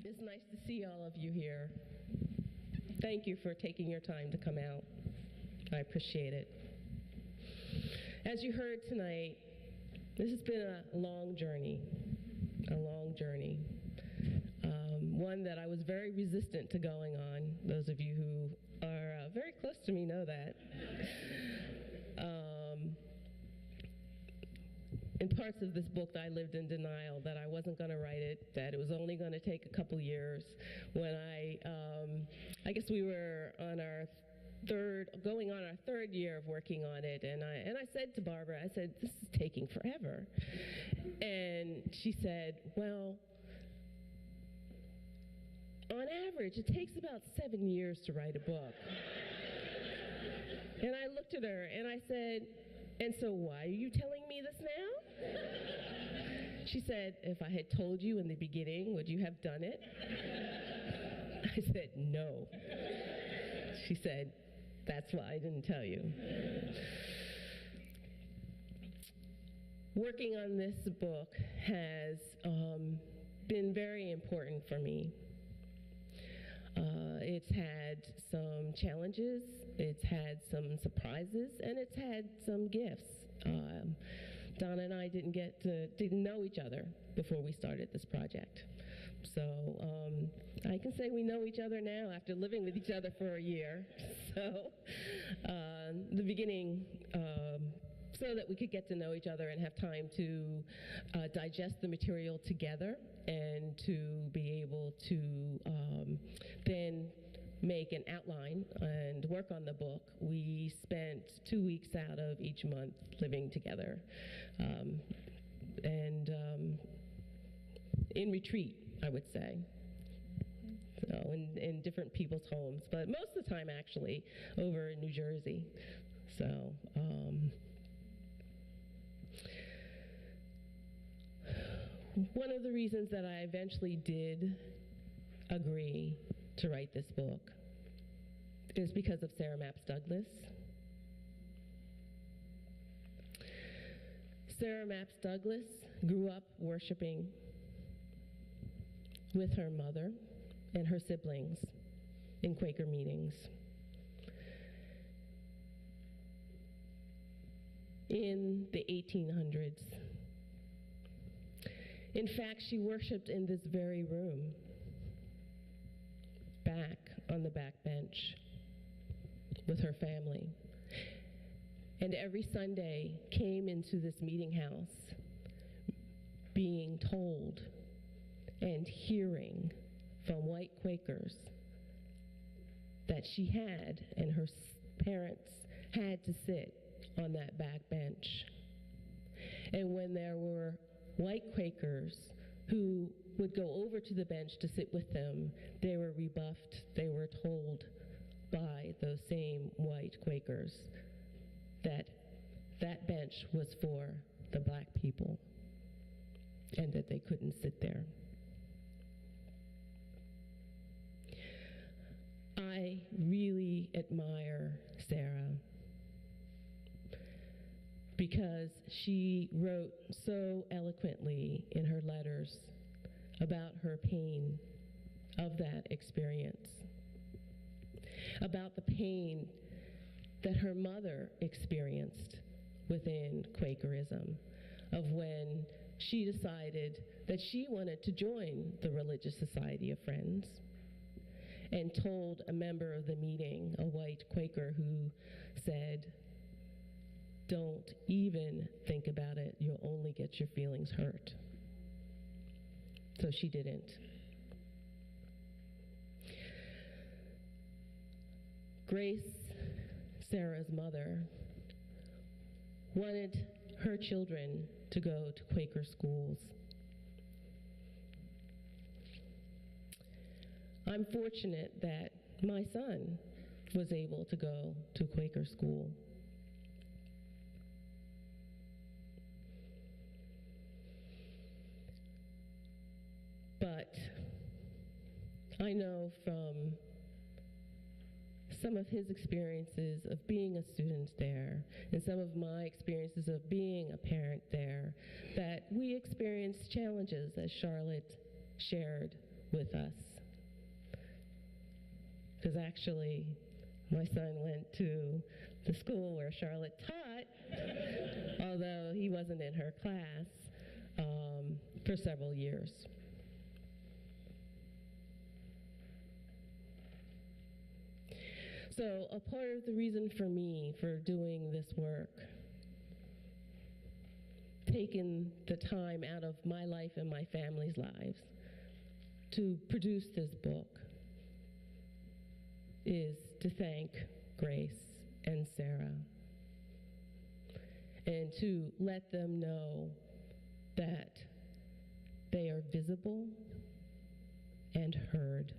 It's nice to see all of you here. Thank you for taking your time to come out. I appreciate it. As you heard tonight, this has been a long journey, one that I was very resistant to going on. Those of you who are very close to me know that. In parts of this book, I lived in denial that I wasn't going to write it, that it was only going to take a couple years. When I guess we were on going on our third year of working on it, and I said to Barbara, I said, this is taking forever. And she said, well, on average, it takes about 7 years to write a book. And I looked at her and I said, and so why are you telling me this now? She said, if I had told you in the beginning, would you have done it? I said, no. She said, that's why I didn't tell you. Working on this book has been very important for me. It's had some challenges, it's had some surprises, and it's had some gifts. Donna and I didn't know each other before we started this project. So I can say we know each other now after living with each other for a year. So the beginning, so that we could get to know each other and have time to digest the material together and to be able to then make an outline and work on the book. We spent 2 weeks out of each month living together and in retreat, I would say. So in different people's homes, but most of the time actually over in New Jersey. So one of the reasons that I eventually did agree to write this book is because of Sarah Mapps Douglas. Sarah Mapps Douglas grew up worshiping with her mother and her siblings in Quaker meetings. In the 1800s. In fact, she worshiped in this very room, back on the back bench with her family. And every Sunday came into this meeting house being told and hearing from white Quakers that she had and her parents had to sit on that back bench. And when there were white Quakers who would go over to the bench to sit with them, they were rebuffed, they were told by those same white Quakers that that bench was for the black people and that they couldn't sit there. I really admire Sarah because she wrote so eloquently in her letters about her pain of that experience, about the pain that her mother experienced within Quakerism, of when she decided that she wanted to join the Religious Society of Friends, and told a member of the meeting, a white Quaker, who said, "Don't even think about it, you'll only get your feelings hurt." So she didn't. Grace, Sarah's mother, wanted her children to go to Quaker schools. I'm fortunate that my son was able to go to Quaker school. But I know from some of his experiences of being a student there and some of my experiences of being a parent there that we experienced challenges, as Charlotte shared with us. Because actually, my son went to the school where Charlotte taught, although he wasn't in her class, for several years. So a part of the reason for me for doing this work, taking the time out of my life and my family's lives to produce this book, is to thank Grace and Sarah and to let them know that they are visible and heard.